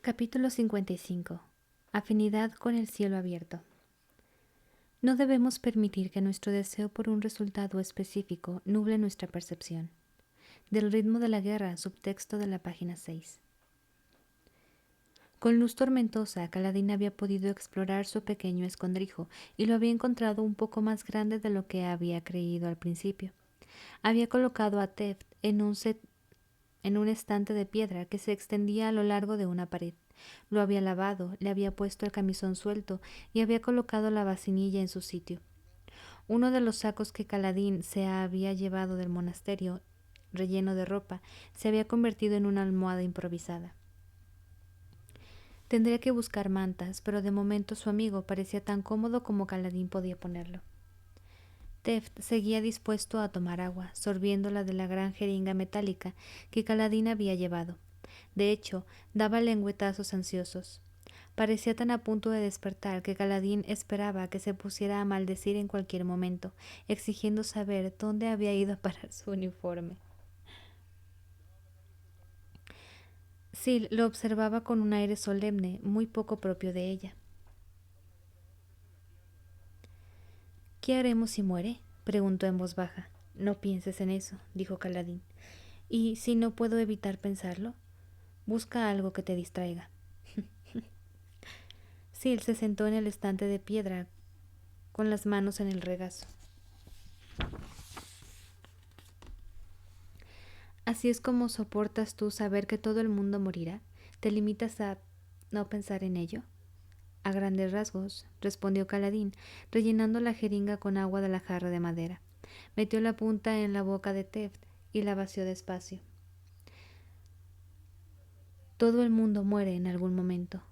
Capítulo 55. Afinidad con el cielo abierto. No debemos permitir que nuestro deseo por un resultado específico nuble nuestra percepción. Del ritmo de la guerra, subtexto de la página 6. Con luz tormentosa, Kaladin había podido explorar su pequeño escondrijo y lo había encontrado un poco más grande de lo que había creído al principio. Había colocado a Teft en un estante de piedra que se extendía a lo largo de una pared. Lo había lavado, le había puesto el camisón suelto y había colocado la vasinilla en su sitio. Uno de los sacos que Kaladin se había llevado del monasterio, relleno de ropa, se había convertido en una almohada improvisada. Tendría que buscar mantas, pero de momento su amigo parecía tan cómodo como Kaladin podía ponerlo. Teft seguía dispuesto a tomar agua, sorbiéndola de la gran jeringa metálica que Kaladin había llevado. De hecho, daba lengüetazos ansiosos. Parecía tan a punto de despertar que Kaladin esperaba que se pusiera a maldecir en cualquier momento, exigiendo saber dónde había ido a parar su uniforme. Sil lo observaba con un aire solemne, muy poco propio de ella. ¿Qué haremos si muere?, preguntó en voz baja. No pienses en eso, dijo Kaladin. ¿Y si no puedo evitar pensarlo? Busca algo que te distraiga. Sil se sentó en el estante de piedra, con las manos en el regazo. ¿Así es como soportas tú saber que todo el mundo morirá? ¿Te limitas a no pensar en ello? A grandes rasgos, respondió Kaladin, rellenando la jeringa con agua de la jarra de madera. Metió la punta en la boca de Teft y la vació despacio. Todo el mundo muere en algún momento.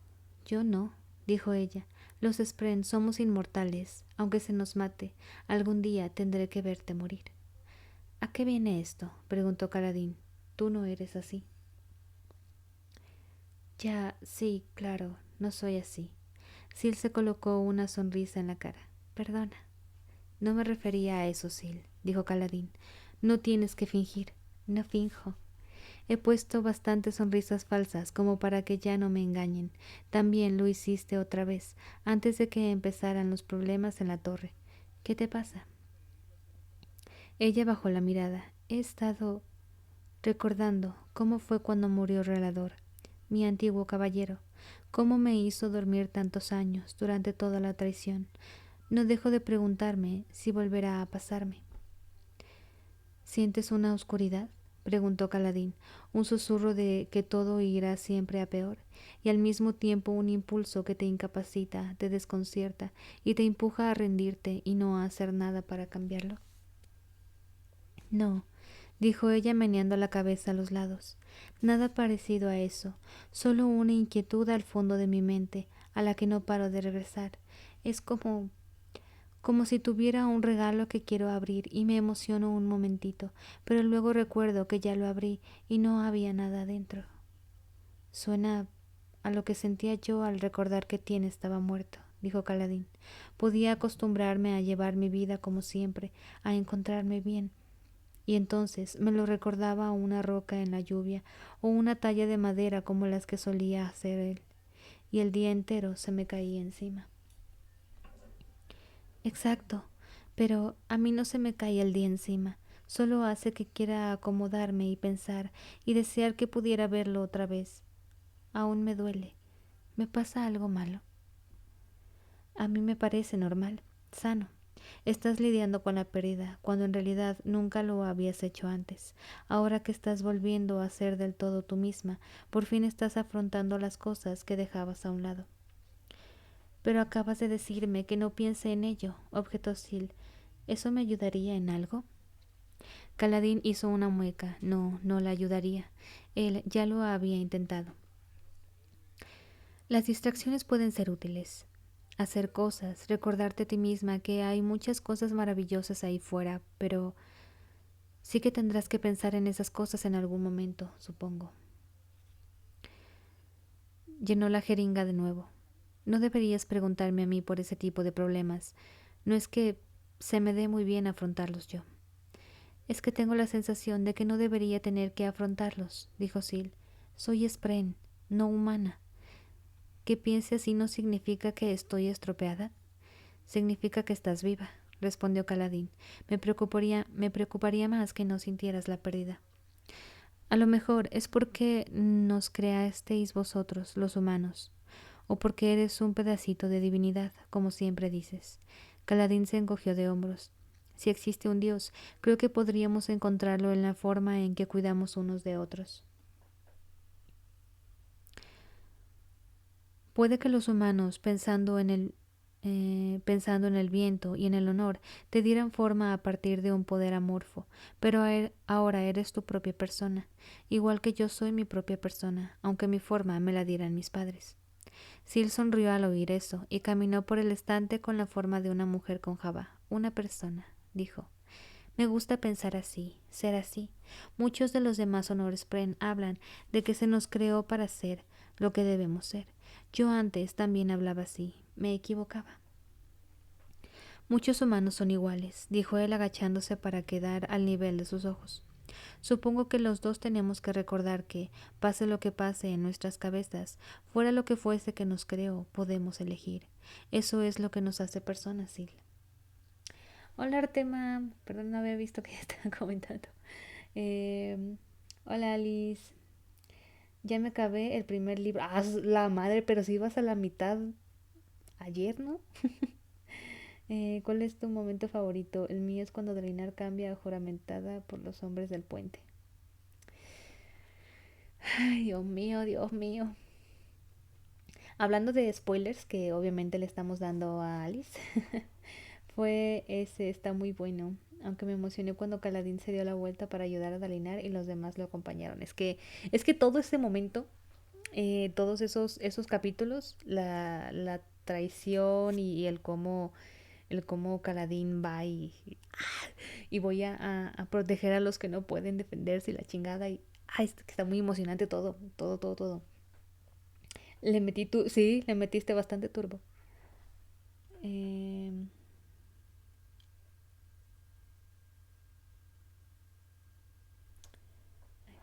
Yo no, dijo ella. Los Spren somos inmortales. Aunque se nos mate, algún día tendré que verte morir. ¿A qué viene esto?, preguntó Kaladin. Tú no eres así. Ya, sí, claro, no soy así. Sil se colocó una sonrisa en la cara. Perdona. No me refería a eso, Sil, dijo Kaladin. No tienes que fingir. No finjo. He puesto bastantes sonrisas falsas como para que ya no me engañen. También lo hiciste otra vez, antes de que empezaran los problemas en la torre. ¿Qué te pasa? Ella bajó la mirada. He estado recordando cómo fue cuando murió Relador, mi antiguo caballero, cómo me hizo dormir tantos años durante toda la traición. No dejo de preguntarme si volverá a pasarme. ¿Sientes una oscuridad?, preguntó Kaladin, un susurro de que todo irá siempre a peor, y al mismo tiempo un impulso que te incapacita, te desconcierta y te empuja a rendirte y no a hacer nada para cambiarlo. No, dijo ella meneando la cabeza a los lados. Nada parecido a eso, solo una inquietud al fondo de mi mente, a la que no paro de regresar. Es como si tuviera un regalo que quiero abrir y me emociono un momentito, pero luego recuerdo que ya lo abrí y no había nada dentro. Suena a lo que sentía yo al recordar que Tien estaba muerto, dijo Kaladin. Podía acostumbrarme a llevar mi vida como siempre, a encontrarme bien, y entonces me lo recordaba una roca en la lluvia o una talla de madera como las que solía hacer él, y el día entero se me caía encima. Exacto, pero a mí no se me cae el día encima, solo hace que quiera acomodarme y pensar y desear que pudiera verlo otra vez. Aún me duele. ¿Me pasa algo malo? A mí me parece normal, sano. Estás lidiando con la pérdida, cuando en realidad nunca lo habías hecho antes. Ahora que estás volviendo a ser del todo tú misma, por fin estás afrontando las cosas que dejabas a un lado. Pero acabas de decirme que no piense en ello, objetó Sil. ¿Eso me ayudaría en algo? Kaladin hizo una mueca. No, no la ayudaría. Él ya lo había intentado. Las distracciones pueden ser útiles. Hacer cosas, recordarte a ti misma que hay muchas cosas maravillosas ahí fuera, pero sí que tendrás que pensar en esas cosas en algún momento, supongo. Llenó la jeringa de nuevo. No deberías preguntarme a mí por ese tipo de problemas. No es que se me dé muy bien afrontarlos yo. Es que tengo la sensación de que no debería tener que afrontarlos, dijo Sil. Soy Spren, no humana. Que piense así no significa que estoy estropeada. Significa que estás viva, respondió Caladín. Me preocuparía más que no sintieras la pérdida. A lo mejor es porque nos creasteis vosotros, los humanos, o porque eres un pedacito de divinidad, como siempre dices. Caladín se encogió de hombros. Si existe un Dios, creo que podríamos encontrarlo en la forma en que cuidamos unos de otros. Puede que los humanos, pensando en el viento y en el honor, te dieran forma a partir de un poder amorfo, pero ahora eres tu propia persona, igual que yo soy mi propia persona, aunque mi forma me la dieran mis padres. Sil sonrió al oír eso y caminó por el estante con la forma de una mujer con java. Una persona, dijo. Me gusta pensar así, ser así. Muchos de los demás honores hablan de que se nos creó para ser lo que debemos ser. Yo antes también hablaba así, me equivocaba. Muchos humanos son iguales, dijo él agachándose para quedar al nivel de sus ojos. Supongo que los dos tenemos que recordar que, pase lo que pase en nuestras cabezas, fuera lo que fuese que nos creó, podemos elegir. Eso es lo que nos hace personas, Sil. Hola Artema, perdón, no había visto que ya estaban comentando. Hola Alice, ya me acabé el primer libro. Ah, la madre, pero si ibas a la mitad ayer, ¿no? ¿Cuál es tu momento favorito? El mío es cuando Dalinar cambia a juramentada por los hombres del puente. Ay, Dios mío, Dios mío. Hablando de spoilers, que obviamente le estamos dando a Alice, está muy bueno. Aunque me emocioné cuando Caladín se dio la vuelta para ayudar a Dalinar y los demás lo acompañaron. Es que todo ese momento, todos esos capítulos, la traición y el cómo Caladín va y voy a proteger a los que no pueden defenderse y la chingada y está muy emocionante todo, todo, todo, todo. Sí, le metiste bastante turbo. Eh,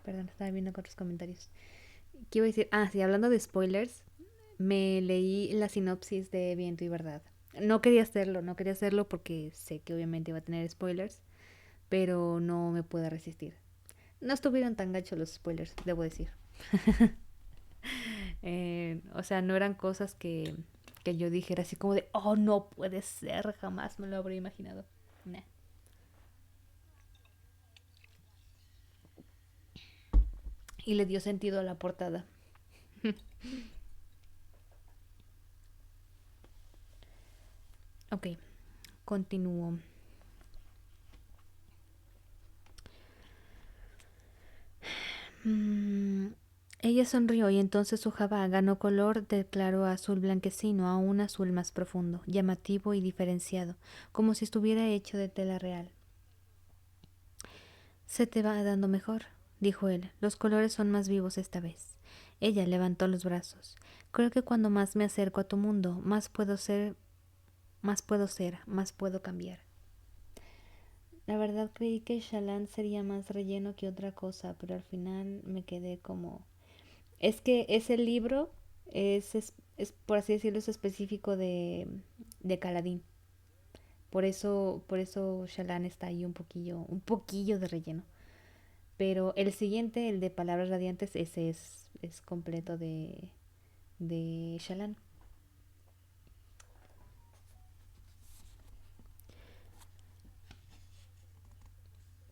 Perdón, estaba viendo otros comentarios. ¿Qué iba a decir? Ah, sí, hablando de spoilers, me leí la sinopsis de Viento y Verdad. No quería hacerlo porque sé que obviamente iba a tener spoilers, pero no me pude resistir. No estuvieron tan gachos los spoilers, debo decir. O sea, no eran cosas que yo dijera así como de, oh, no puede ser, jamás me lo habría imaginado. Nah. Y le dio sentido a la portada. Ok, continúo. Mm, Ella sonrió y entonces su jabá ganó color de claro azul blanquecino a un azul más profundo, llamativo y diferenciado, como si estuviera hecho de tela real. Se te va dando mejor, dijo él. Los colores son más vivos esta vez. Ella levantó los brazos. Creo que cuando más me acerco a tu mundo, más puedo cambiar. La verdad creí que Shalan sería más relleno que otra cosa, pero al final me quedé como... Es que ese libro por así decirlo, es específico de Caladín. Por eso Shalan está ahí un poquillo de relleno. Pero el siguiente, el de Palabras Radiantes, ese es completo de Shalan.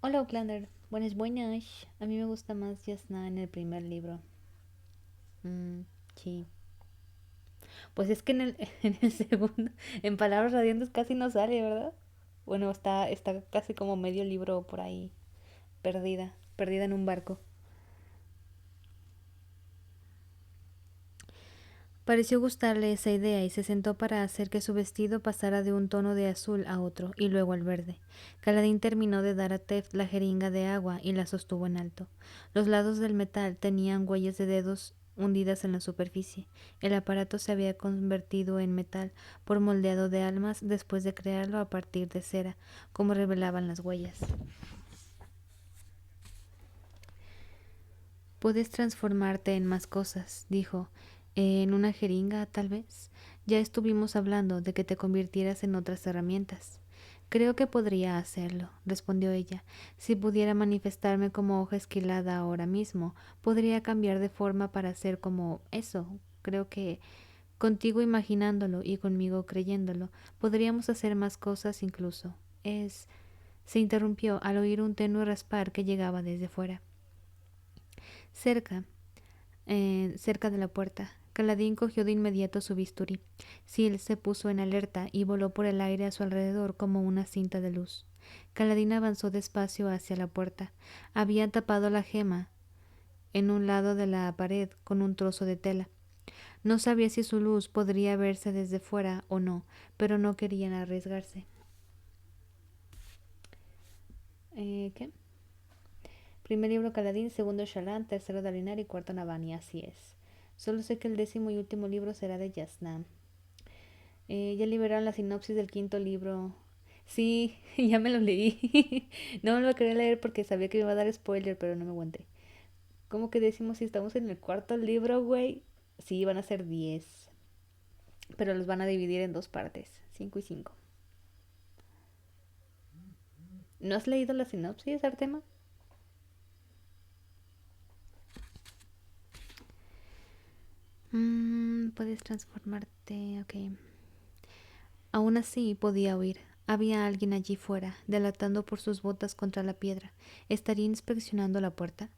Hola, Outlander. Buenas, buenas. A mí me gusta más Jasna en el primer libro. Sí. Pues es que en el segundo, en Palabras Radiantes casi no sale, ¿verdad? Bueno, está casi como medio libro por ahí, perdida en un barco. Pareció gustarle esa idea y se sentó para hacer que su vestido pasara de un tono de azul a otro y luego al verde. Caladín terminó de dar a Teft la jeringa de agua y la sostuvo en alto. Los lados del metal tenían huellas de dedos hundidas en la superficie. El aparato se había convertido en metal por moldeado de almas después de crearlo a partir de cera, como revelaban las huellas. Puedes transformarte en más cosas, dijo. En una jeringa, tal vez. Ya estuvimos hablando de que te convirtieras en otras herramientas. Creo que podría hacerlo, respondió ella. Si pudiera manifestarme como hoja esquilada ahora mismo, podría cambiar de forma para ser como eso. Creo que contigo imaginándolo y conmigo creyéndolo, podríamos hacer más cosas incluso. Es... Se interrumpió al oír un tenue raspar que llegaba desde fuera. Cerca, cerca de la puerta. Caladín cogió de inmediato su bisturí. Sil se puso en alerta y voló por el aire a su alrededor como una cinta de luz. Caladín avanzó despacio hacia la puerta. Había tapado la gema en un lado de la pared con un trozo de tela. No sabía si su luz podría verse desde fuera o no, pero no querían arriesgarse. ¿Qué? Primer libro Caladín, segundo Shallan, tercero Dalinar y cuarto Navani, así es. Solo sé que el 10º y último libro será de Jasnam. Ya liberaron la sinopsis del 5.º libro. Sí, ya me lo leí. No me lo quería leer porque sabía que me iba a dar spoiler, pero no me aguanté. ¿Cómo que decimos si estamos en el 4.º libro, güey? Sí, van a ser 10. Pero los van a dividir en 2 partes, 5 y 5. ¿No has leído la sinopsis, Artema? Puedes transformarte, ok. Aún así podía oír. Había alguien allí fuera, delatando por sus botas contra la piedra. ¿Estaría inspeccionando la puerta?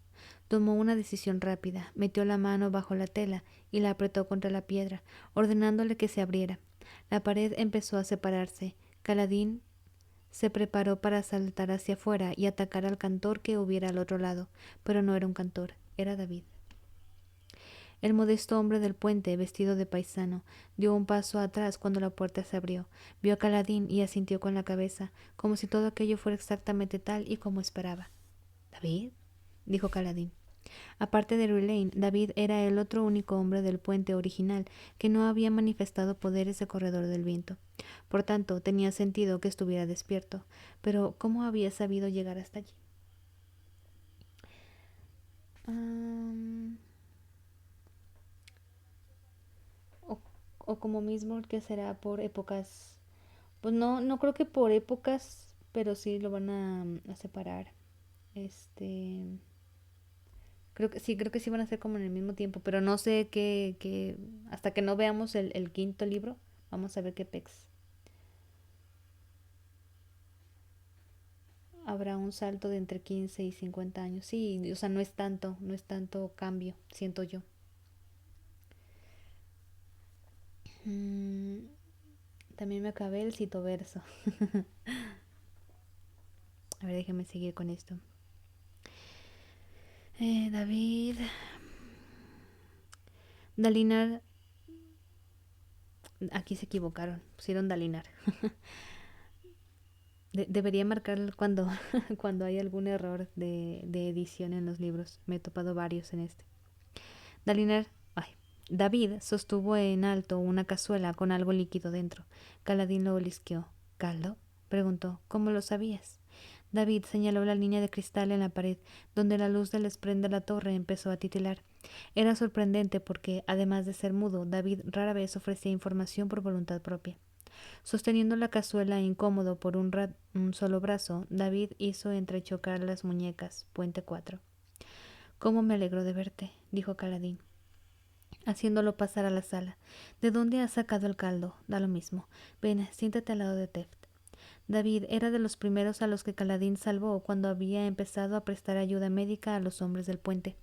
Tomó una decisión rápida, metió la mano bajo la tela y la apretó contra la piedra, ordenándole que se abriera. La pared empezó a separarse. Caladín se preparó para saltar hacia afuera y atacar al cantor que hubiera al otro lado, pero no era un cantor, era David. El modesto hombre del puente, vestido de paisano, dio un paso atrás cuando la puerta se abrió. Vio a Caladín y asintió con la cabeza, como si todo aquello fuera exactamente tal y como esperaba. ¿David? Dijo Caladín. Aparte de Rulain, David era el otro único hombre del puente original que no había manifestado poderes de corredor del viento. Por tanto, tenía sentido que estuviera despierto. Pero, ¿cómo había sabido llegar hasta allí? O, o como mismo que será por épocas. Pues no, no creo que por épocas, pero sí lo van a separar. Este, creo que sí van a ser como en el mismo tiempo, pero no sé hasta que no veamos el 5.º libro, vamos a ver qué pex. Habrá un salto de entre 15 y 50 años. Sí, o sea, no es tanto cambio, siento yo. Mm, también me acabé el citoverso. A ver, déjame seguir con esto. David. Dalinar. Aquí se equivocaron. Pusieron Dalinar. Debería marcar cuando, cuando hay algún error de edición en los libros. Me he topado varios en este. Dalinar. Ay. David sostuvo en alto una cazuela con algo líquido dentro. Caladín lo olisqueó. ¿Caldo? Preguntó. ¿Cómo lo sabías? David señaló la línea de cristal en la pared, donde la luz del esprén de la torre empezó a titilar. Era sorprendente porque, además de ser mudo, David rara vez ofrecía información por voluntad propia. Sosteniendo la cazuela incómodo por un solo brazo, David hizo entrechocar las muñecas. Puente 4. «¿Cómo me alegro de verte?», dijo Caladín, haciéndolo pasar a la sala. «¿De dónde has sacado el caldo? Da lo mismo. Ven, siéntate al lado de Teft». David era de los primeros a los que Caladín salvó cuando había empezado a prestar ayuda médica a los hombres del puente.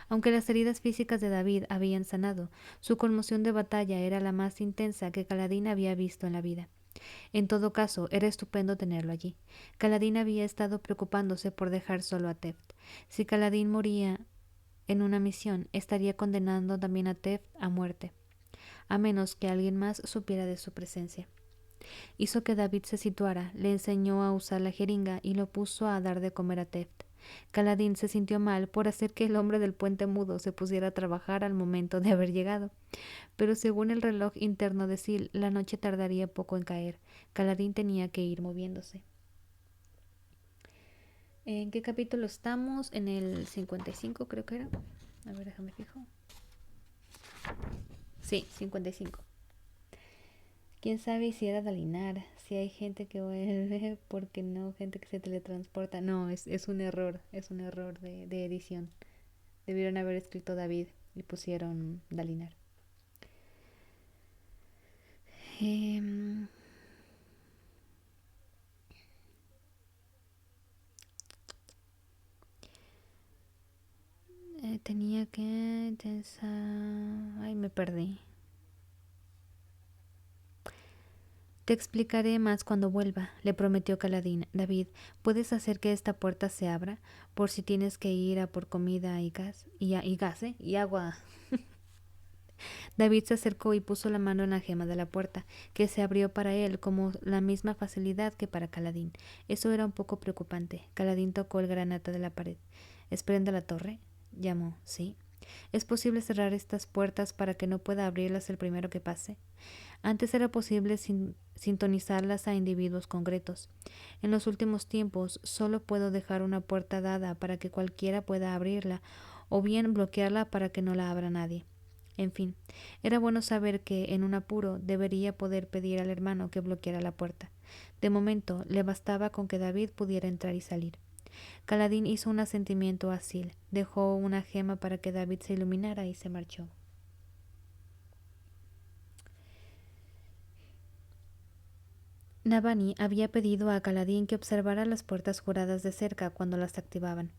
Aunque las heridas físicas de David habían sanado, su conmoción de batalla era la más intensa que Caladín había visto en la vida. En todo caso, era estupendo tenerlo allí. Caladín había estado preocupándose por dejar solo a Teft. Si Caladín moría en una misión, estaría condenando también a Teft a muerte, a menos que alguien más supiera de su presencia. Hizo que David se situara, le enseñó a usar la jeringa y lo puso a dar de comer a Teft. Caladín se sintió mal por hacer que el hombre del puente mudo se pusiera a trabajar al momento de haber llegado. Pero según el reloj interno de Sil, la noche tardaría poco en caer. Caladín tenía que ir moviéndose. ¿En qué capítulo estamos? En el 55 creo que era. A ver, déjame fijo. Sí, 55. ¿Quién sabe si era Dalinar? Si hay gente que vuelve, porque no, gente que se teletransporta. No, es un error de edición. Debieron haber escrito David y pusieron Dalinar. Em, tenía que pensar... Ay, me perdí. Te explicaré más cuando vuelva, le prometió Caladín. David, ¿puedes hacer que esta puerta se abra? Por si tienes que ir a por comida y gas, y gas, y agua. David se acercó y puso la mano en la gema de la puerta, que se abrió para él con la misma facilidad que para Caladín. Eso era un poco preocupante. Caladín tocó el granate de la pared. ¿Es prenda la torre? Llamó. Sí. ¿Es posible cerrar estas puertas para que no pueda abrirlas el primero que pase? Antes era posible sintonizarlas a individuos concretos. En los últimos tiempos solo puedo dejar una puerta dada para que cualquiera pueda abrirla, o bien bloquearla para que no la abra nadie. En fin, era bueno saber que, en un apuro, debería poder pedir al hermano que bloqueara la puerta. De momento, le bastaba con que David pudiera entrar y salir. Caladín hizo un asentimiento ágil, dejó una gema para que David se iluminara y se marchó. Navani había pedido a Caladín que observara las puertas juradas de cerca cuando las activaban,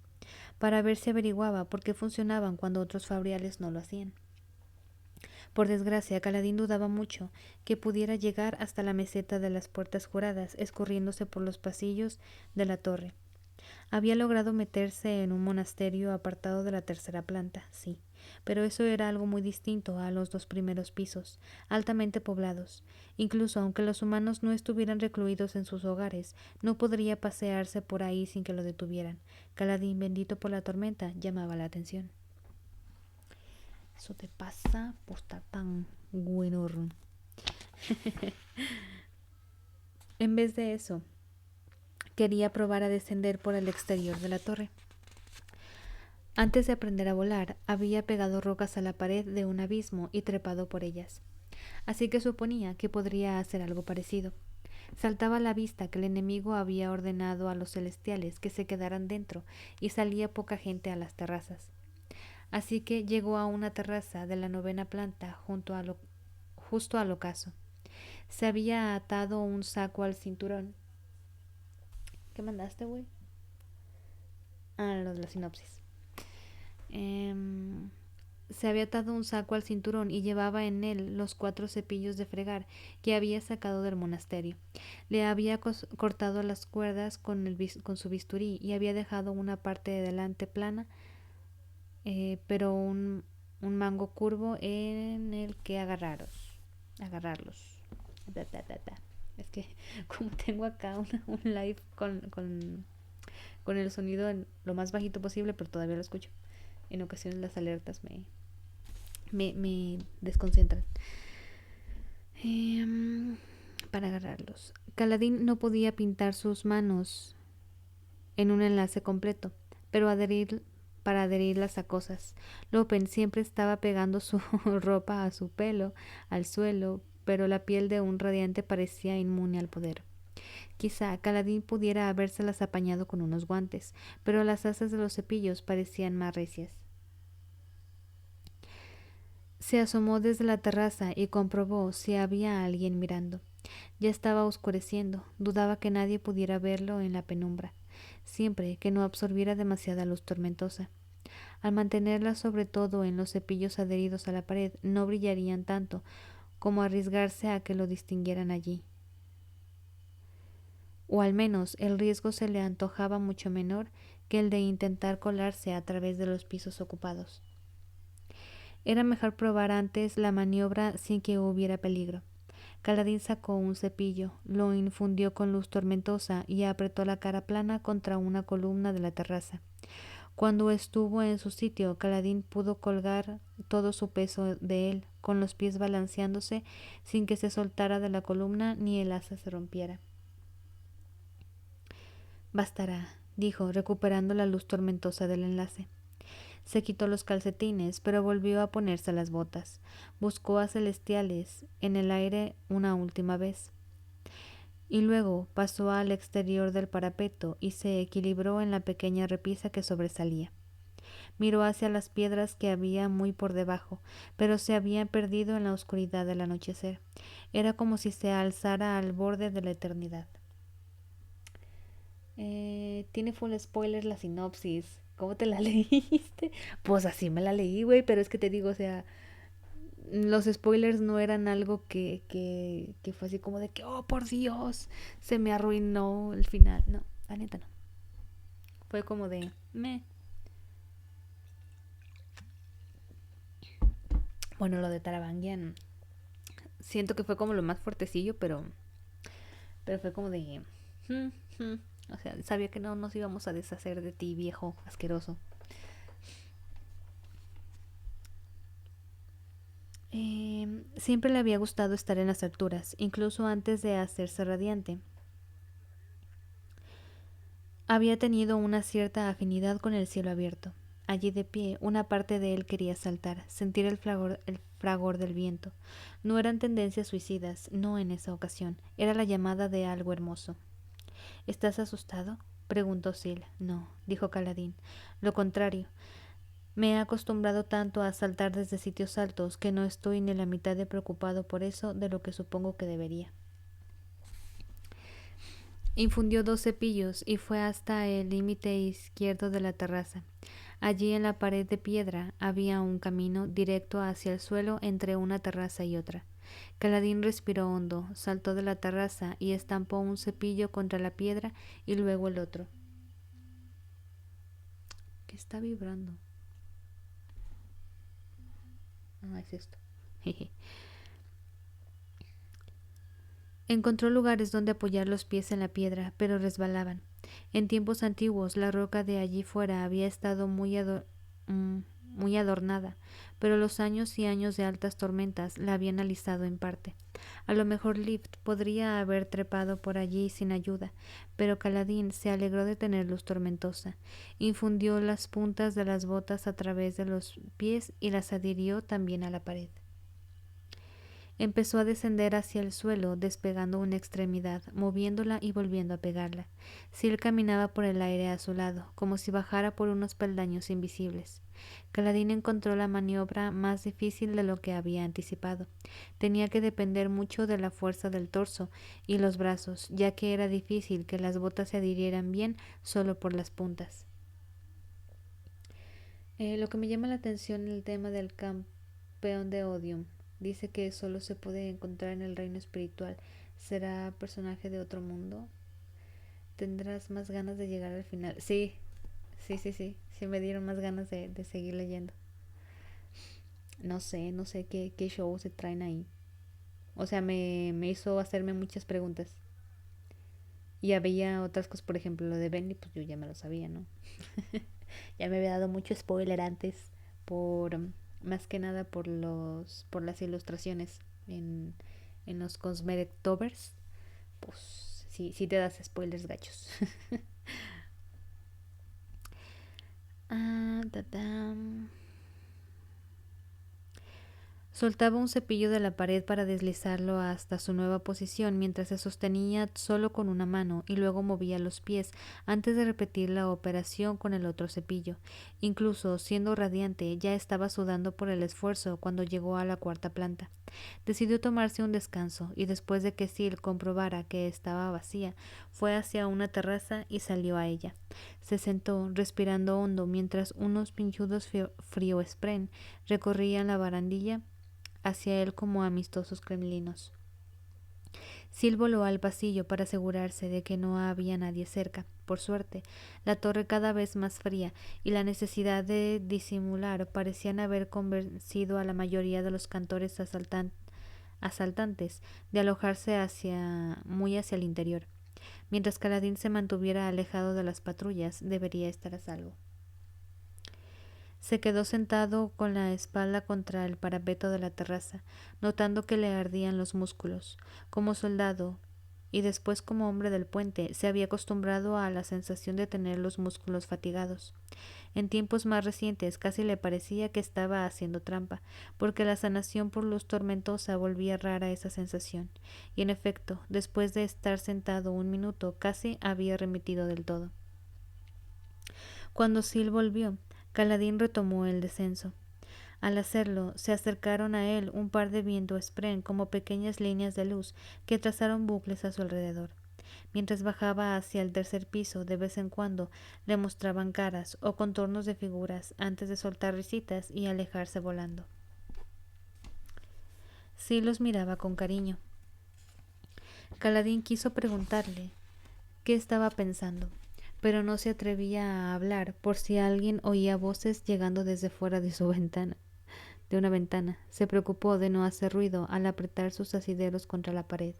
para ver si averiguaba por qué funcionaban cuando otros fabriales no lo hacían. Por desgracia, Caladín dudaba mucho que pudiera llegar hasta la meseta de las puertas juradas, escurriéndose por los pasillos de la torre. Había logrado meterse en un monasterio apartado de la tercera planta, sí, pero eso era algo muy distinto a los 2 primeros pisos, altamente poblados. Incluso aunque los humanos no estuvieran recluidos en sus hogares, no podría pasearse por ahí sin que lo detuvieran. Caladín, bendito por la tormenta, llamaba la atención. Eso te pasa por estar tan bueno. En vez de eso, quería probar a descender por el exterior de la torre. Antes de aprender a volar, había pegado rocas a la pared de un abismo y trepado por ellas. Así que suponía que podría hacer algo parecido. Saltaba a la vista que el enemigo había ordenado a los celestiales que se quedaran dentro y salía poca gente a las terrazas. Así que llegó a una terraza de la 9ª planta justo al ocaso. Se había atado un saco al cinturón. ¿Qué mandaste, güey? Lo de la sinopsis. Se había atado un saco al cinturón y llevaba en él los 4 cepillos de fregar que había sacado del monasterio. Le había cortado las cuerdas con su bisturí y había dejado una parte de delante plana, pero un mango curvo en el que agarrarlos. Es que como tengo acá un live con el sonido en lo más bajito posible, pero todavía lo escucho. En ocasiones las alertas me desconcentran. Para agarrarlos. Caladín no podía pintar sus manos en un enlace completo, pero para adherirlas a cosas. Lopen siempre estaba pegando su ropa a su pelo, al suelo, pero la piel de un radiante parecía inmune al poder. Quizá Caladín pudiera habérselas apañado con unos guantes, pero las asas de los cepillos parecían más recias. Se asomó desde la terraza y comprobó si había alguien mirando. Ya estaba oscureciendo, dudaba que nadie pudiera verlo en la penumbra, siempre que no absorbiera demasiada luz tormentosa. Al mantenerla sobre todo en los cepillos adheridos a la pared, no brillarían tanto como arriesgarse a que lo distinguieran allí. O al menos el riesgo se le antojaba mucho menor que el de intentar colarse a través de los pisos ocupados. Era mejor probar antes la maniobra sin que hubiera peligro. Caladín sacó un cepillo, lo infundió con luz tormentosa y apretó la cara plana contra una columna de la terraza. Cuando estuvo en su sitio, Caladín pudo colgar todo su peso de él, con los pies balanceándose sin que se soltara de la columna ni el asa se rompiera. Bastará, dijo, recuperando la luz tormentosa del enlace. Se quitó los calcetines, pero volvió a ponerse las botas. Buscó a Celestiales en el aire una última vez. Y luego pasó al exterior del parapeto y se equilibró en la pequeña repisa que sobresalía. Miró hacia las piedras que había muy por debajo, pero se habían perdido en la oscuridad del anochecer. Era como si se alzara al borde de la eternidad. Tiene full spoiler la sinopsis. ¿Cómo te la leíste? Pues así me la leí, güey, pero es que te digo, o sea, los spoilers no eran algo que fue así como de que, oh, por Dios, se me arruinó el final. No, la neta no. Fue como de, meh. Bueno, lo de Tarabangian, siento que fue como lo más fuertecillo, pero fue como de, o sea, sabía que no nos íbamos a deshacer de ti, viejo asqueroso. Siempre le había gustado estar en las alturas, incluso antes de hacerse radiante. Había tenido una cierta afinidad con el cielo abierto. Allí de pie, una parte de él quería saltar, sentir el fragor del viento. No eran tendencias suicidas, no en esa ocasión. Era la llamada de algo hermoso. ¿Estás asustado? Preguntó Sil. No, dijo Caladín. Lo contrario. Me he acostumbrado tanto a saltar desde sitios altos que no estoy ni la mitad de preocupado por eso de lo que supongo que debería. Infundió 2 cepillos y fue hasta el límite izquierdo de la terraza. Allí en la pared de piedra había un camino directo hacia el suelo entre una terraza y otra. Caladín respiró hondo, saltó de la terraza y estampó un cepillo contra la piedra y luego el otro. ¿Qué está vibrando? Ah, es esto. Encontró lugares donde apoyar los pies en la piedra, pero resbalaban. En tiempos antiguos la roca de allí fuera había estado muy adornada, pero los años y años de altas tormentas la habían alisado en parte. A lo mejor Lift podría haber trepado por allí sin ayuda, pero Caladín se alegró de tener luz tormentosa. Infundió las puntas de las botas a través de los pies y las adhirió también a la pared. Empezó a descender hacia el suelo, despegando una extremidad, moviéndola y volviendo a pegarla. Sil caminaba por el aire a su lado, como si bajara por unos peldaños invisibles. Caladín encontró la maniobra más difícil de lo que había anticipado. Tenía que depender mucho de la fuerza del torso y los brazos, ya que era difícil que las botas se adhirieran bien solo por las puntas. Lo que me llama la atención es el tema del campeón de Odium. Dice que solo se puede encontrar en el reino espiritual. ¿Será personaje de otro mundo? ¿Tendrás más ganas de llegar al final? Sí, sí. Sí me dieron más ganas de seguir leyendo. No sé qué show se traen ahí. O sea, me hizo hacerme muchas preguntas. Y había otras cosas, por ejemplo, lo de Benny, pues yo ya me lo sabía, ¿no? Ya me había dado mucho spoiler antes por más que nada por las ilustraciones en los Cosmerectovers. Pues sí te das spoilers gachos. ah, ta, ta. Soltaba un cepillo de la pared para deslizarlo hasta su nueva posición mientras se sostenía solo con una mano y luego movía los pies antes de repetir la operación con el otro cepillo. Incluso siendo radiante ya estaba sudando por el esfuerzo cuando llegó a la 4ª planta. Decidió tomarse un descanso y después de que Sil comprobara que estaba vacía, fue hacia una terraza y salió a ella. Se sentó, respirando hondo mientras unos pinchudos frío-spren recorrían la barandilla hacia él como amistosos gremlinos. Sil voló al pasillo para asegurarse de que no había nadie cerca. Por suerte, la torre cada vez más fría y la necesidad de disimular parecían haber convencido a la mayoría de los cantores asaltantes de alojarse muy hacia el interior. Mientras Caladín se mantuviera alejado de las patrullas, debería estar a salvo. Se quedó sentado con la espalda contra el parapeto de la terraza, notando que le ardían los músculos. Como soldado y después como hombre del puente se había acostumbrado a la sensación de tener los músculos fatigados. En tiempos más recientes casi le parecía que estaba haciendo trampa, porque la sanación por luz tormentosa volvía rara esa sensación, y en efecto, después de estar sentado un minuto, casi había remitido del todo. Cuando Sil volvió, Kaladin retomó el descenso. Al hacerlo, se acercaron a él un par de viento espren como pequeñas líneas de luz que trazaron bucles a su alrededor. Mientras bajaba hacia el tercer piso, de vez en cuando le mostraban caras o contornos de figuras antes de soltar risitas y alejarse volando. Sí los miraba con cariño. Kaladin quiso preguntarle qué estaba pensando, pero no se atrevía a hablar por si alguien oía voces llegando desde fuera de su ventana. De una ventana. Se preocupó de no hacer ruido al apretar sus asideros contra la pared.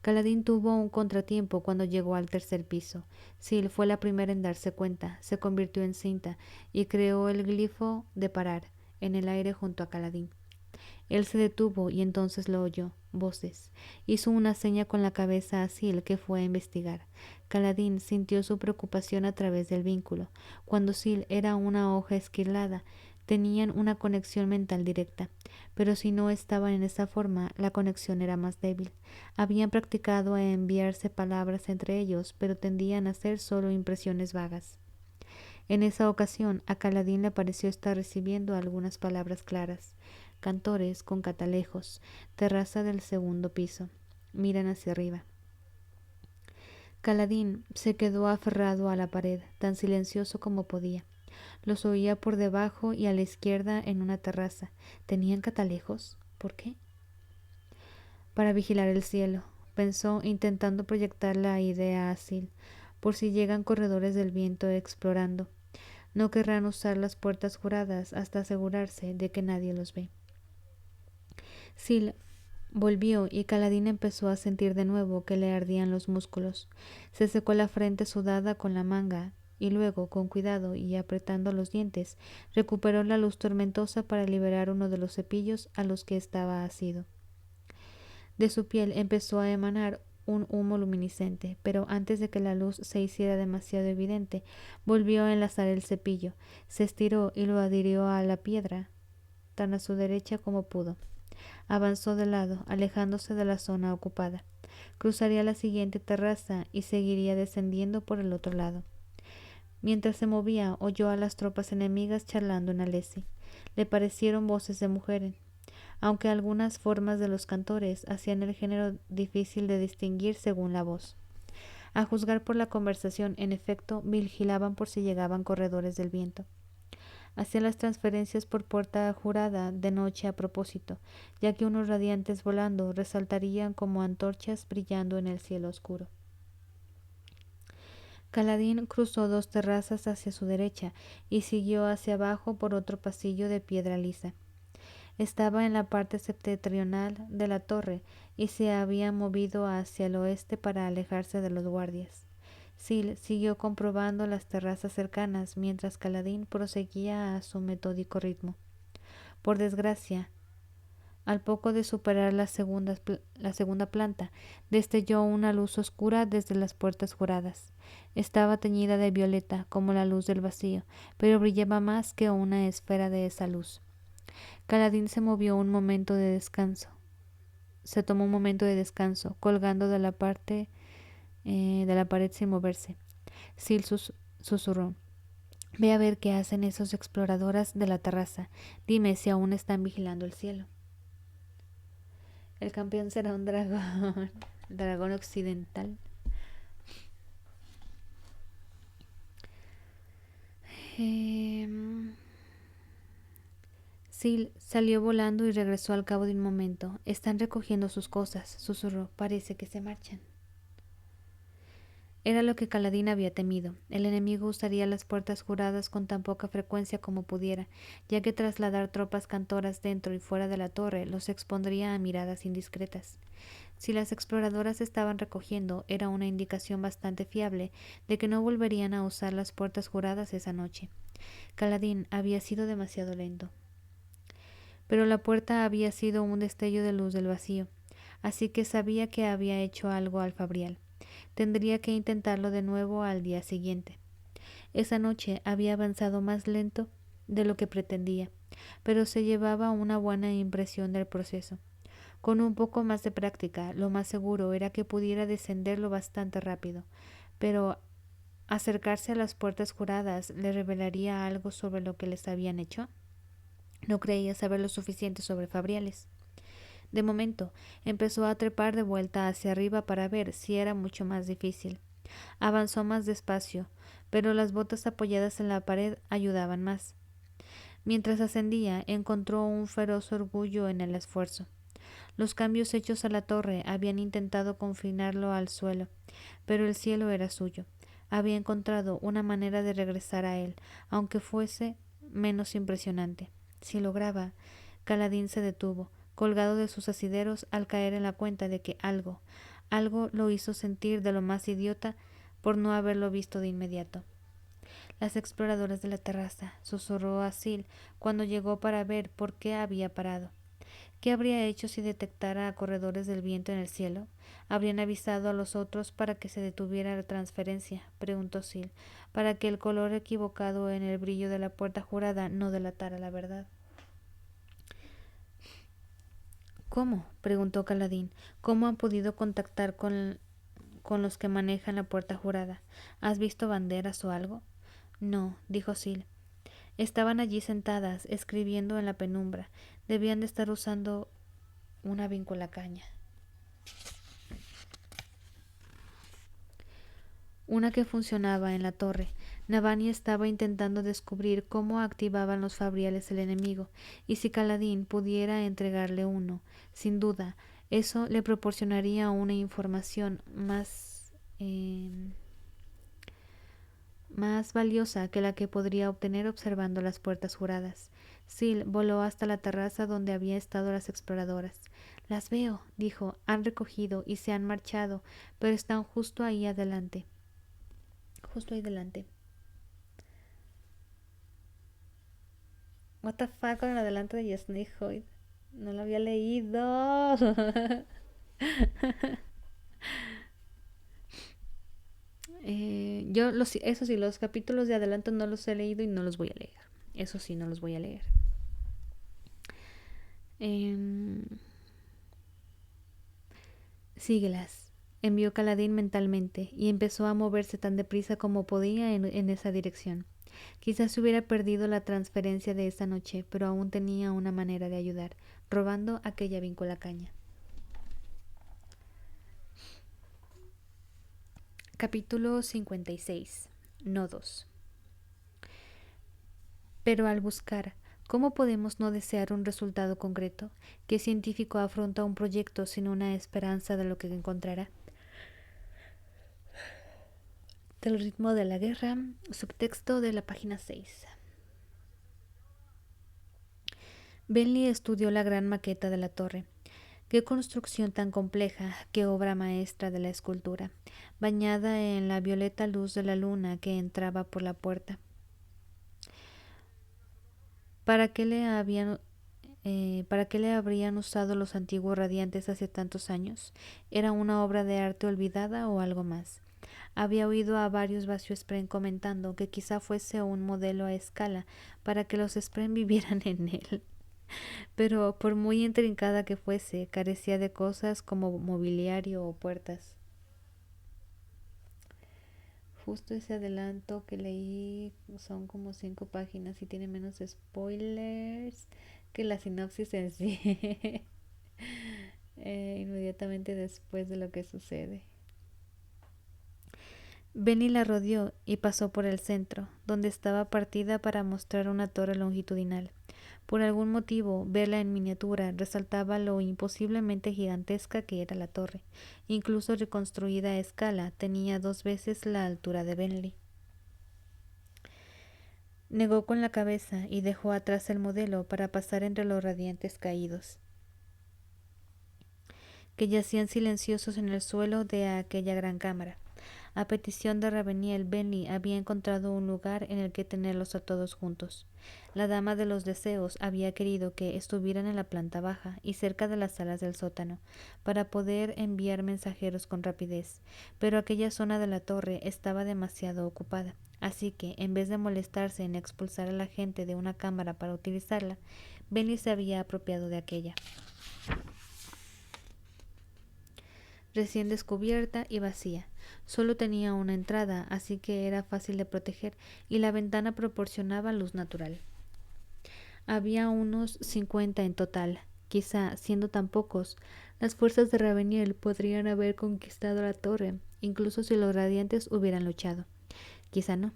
Kaladin tuvo un contratiempo cuando llegó al tercer piso. Sil fue la primera en darse cuenta, se convirtió en cinta y creó el glifo de parar en el aire junto a Kaladin. Él se detuvo y entonces lo oyó. Voces. Hizo una seña con la cabeza a Sil, que fue a investigar. Kaladin sintió su preocupación a través del vínculo. Cuando Sil era una hoja esquilada, tenían una conexión mental directa, pero si no estaban en esa forma, la conexión era más débil. Habían practicado a enviarse palabras entre ellos, pero tendían a ser solo impresiones vagas. En esa ocasión, a Kaladin le pareció estar recibiendo algunas palabras claras. Cantores con catalejos, terraza del segundo piso, miran hacia arriba. Kaladin se quedó aferrado a la pared, tan silencioso como podía. Los oía por debajo y a la izquierda en una terraza. ¿Tenían catalejos? ¿Por qué? Para vigilar el cielo, pensó, intentando proyectar la idea a Sil, por si llegan corredores del viento explorando. No querrán usar las puertas juradas hasta asegurarse de que nadie los ve. Sil volvió y Kaladin empezó a sentir de nuevo que le ardían los músculos. Se secó la frente sudada con la manga y luego, con cuidado y apretando los dientes, recuperó la luz tormentosa para liberar uno de los cepillos a los que estaba asido. De su piel empezó a emanar un humo luminiscente, pero antes de que la luz se hiciera demasiado evidente, volvió a enlazar el cepillo, se estiró y lo adhirió a la piedra, tan a su derecha como pudo. Avanzó de lado, alejándose de la zona ocupada. Cruzaría la siguiente terraza y seguiría descendiendo por el otro lado. Mientras se movía, oyó a las tropas enemigas charlando en Alessi. Le parecieron voces de mujeres, aunque algunas formas de los cantores hacían el género difícil de distinguir según la voz. A juzgar por la conversación, en efecto, vigilaban por si llegaban corredores del viento. Hacían las transferencias por puerta jurada de noche a propósito, ya que unos radiantes volando resaltarían como antorchas brillando en el cielo oscuro. Kaladin cruzó 2 terrazas hacia su derecha y siguió hacia abajo por otro pasillo de piedra lisa. Estaba en la parte septentrional de la torre y se había movido hacia el oeste para alejarse de los guardias. Sil siguió comprobando las terrazas cercanas mientras Kaladin proseguía a su metódico ritmo. Por desgracia, al poco de superar la segunda planta, destelló una luz oscura desde las puertas juradas. Estaba teñida de violeta, como la luz del vacío, pero brillaba más que una esfera de esa luz. Kaladin se movió un momento de descanso. Se tomó un momento de descanso, colgando de la pared sin moverse. Sil susurró: «Ve a ver qué hacen esos exploradoras de la terraza. Dime si aún están vigilando el cielo». El campeón será un dragón. Dragón occidental. Sil salió volando y regresó al cabo de un momento. «Están recogiendo sus cosas», susurró. «Parece que se marchan». Era lo que Kaladin había temido. El enemigo usaría las puertas juradas con tan poca frecuencia como pudiera, ya que trasladar tropas cantoras dentro y fuera de la torre los expondría a miradas indiscretas. Si las exploradoras estaban recogiendo, era una indicación bastante fiable de que no volverían a usar las puertas juradas esa noche. Kaladin había sido demasiado lento. Pero la puerta había sido un destello de luz del vacío. así que sabía que había hecho algo al Fabrial. Tendría que intentarlo de nuevo al día siguiente. Esa noche había avanzado más lento de lo que pretendía, pero se llevaba una buena impresión del proceso. Con un poco más de práctica, lo más seguro era que pudiera descenderlo bastante rápido, pero acercarse a las puertas juradas le revelaría algo sobre lo que les habían hecho. No creía saber lo suficiente sobre Fabriales. De momento, empezó a trepar de vuelta hacia arriba para ver si era mucho más difícil. Avanzó más despacio, pero las botas apoyadas en la pared ayudaban más. Mientras ascendía, encontró un feroz orgullo en el esfuerzo. Los cambios hechos a la torre habían intentado confinarlo al suelo, pero el cielo era suyo. Había encontrado una manera de regresar a él, aunque fuese menos impresionante. Si lograba, Caladín se detuvo, colgado de sus asideros al caer en la cuenta de que algo lo hizo sentir de lo más idiota por no haberlo visto de inmediato. Las exploradoras de la terraza, susurró a Sil cuando llegó para ver por qué había parado. ¿Qué habría hecho si detectara a corredores del viento en el cielo? ¿Habrían avisado a los otros para que se detuviera la transferencia? Preguntó Sil, para que el color equivocado en el brillo de la puerta jurada no delatara la verdad. ¿Cómo? Preguntó Caladín. ¿Cómo han podido contactar con los que manejan la puerta jurada? ¿Has visto banderas o algo? No, dijo Sil. Estaban allí sentadas, escribiendo en la penumbra. Debían de estar usando una vinculacaña. Una que funcionaba en la torre. Navani estaba intentando descubrir cómo activaban los fabriales el enemigo, y si Caladín pudiera entregarle uno, sin duda, eso le proporcionaría una información más valiosa que la que podría obtener observando las puertas juradas. Sil voló hasta la terraza donde habían estado las exploradoras. Las veo, dijo, han recogido y se han marchado, pero están justo ahí adelante. Justo ahí delante. What the fuck con el adelanto de Yasney Hoyd. No lo había leído. Eso sí, los capítulos de adelanto no los he leído y no los voy a leer. Eso sí, no los voy a leer. Síguelas, envió Caladín mentalmente, y empezó a moverse tan deprisa como podía en esa dirección. Quizás se hubiera perdido la transferencia de esa noche, pero aún tenía una manera de ayudar, robando aquella vinculacaña. Capítulo 56. Nodos. Pero al buscar, ¿cómo podemos no desear un resultado concreto? ¿Qué científico afronta un proyecto sin una esperanza de lo que encontrará? Del ritmo de la guerra, subtexto de la página 6. Bentley estudió la gran maqueta de la torre. Qué construcción tan compleja, qué obra maestra de la escultura, bañada en la violeta luz de la luna que entraba por la puerta. ¿Para qué le habrían usado los antiguos radiantes hace tantos años? ¿Era una obra de arte olvidada o algo más? Había oído a varios Spren comentando que quizá fuese un modelo a escala para que los Spren vivieran en él. Pero por muy intrincada que fuese, carecía de cosas como mobiliario o puertas. Justo ese adelanto que leí son como 5 páginas y tiene menos spoilers que la sinopsis en sí. Inmediatamente después de lo que sucede. Benny la rodeó y pasó por el centro, donde estaba partida para mostrar una torre longitudinal. Por algún motivo, verla en miniatura resaltaba lo imposiblemente gigantesca que era la torre. Incluso reconstruida a escala, tenía 2 veces la altura de Bentley. Negó con la cabeza y dejó atrás el modelo para pasar entre los radiantes caídos, que yacían silenciosos en el suelo de aquella gran cámara. A petición de Raveniel, Bentley había encontrado un lugar en el que tenerlos a todos juntos. La dama de los deseos había querido que estuvieran en la planta baja y cerca de las salas del sótano, para poder enviar mensajeros con rapidez, pero aquella zona de la torre estaba demasiado ocupada, así que, en vez de molestarse en expulsar a la gente de una cámara para utilizarla, Bentley se había apropiado de aquella, recién descubierta y vacía. Solo tenía una entrada, así que era fácil de proteger, y la ventana proporcionaba luz natural. Había unos 50 en total. Quizá, siendo tan pocos, las fuerzas de Raveniel podrían haber conquistado la torre, incluso si los radiantes hubieran luchado. Quizá no.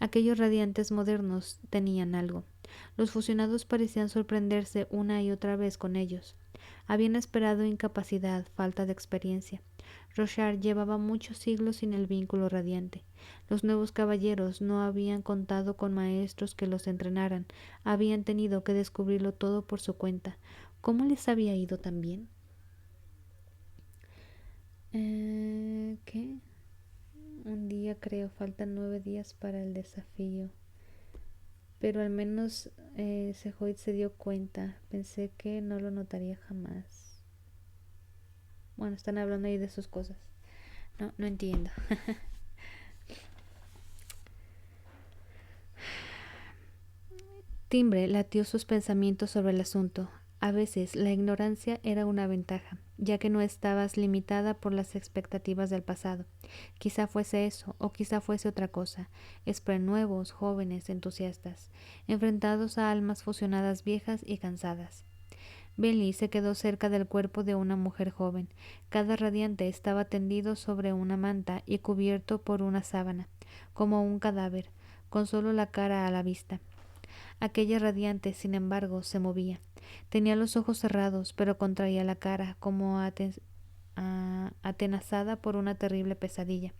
Aquellos radiantes modernos tenían algo. Los fusionados parecían sorprenderse una y otra vez con ellos. Habían esperado incapacidad, falta de experiencia. Roshar llevaba muchos siglos sin el vínculo radiante. Los nuevos caballeros no habían contado con maestros que los entrenaran. Habían tenido que descubrirlo todo por su cuenta. ¿Cómo les había ido tan bien? ¿Qué? Un día creo, faltan 9 días para el desafío. Pero al menos Sejoid se dio cuenta. Pensé que no lo notaría jamás. Bueno, están hablando ahí de sus cosas. No entiendo. Timbre latió sus pensamientos sobre el asunto. A veces la ignorancia era una ventaja, ya que no estabas limitada por las expectativas del pasado. Quizá fuese eso, o quizá fuese otra cosa. Nuevos, jóvenes, entusiastas, enfrentados a almas fusionadas viejas y cansadas. Bentley se quedó cerca del cuerpo de una mujer joven. Cada radiante estaba tendido sobre una manta y cubierto por una sábana, como un cadáver, con solo la cara a la vista. Aquella radiante, sin embargo, se movía. Tenía los ojos cerrados, pero contraía la cara, como atenazada por una terrible pesadilla.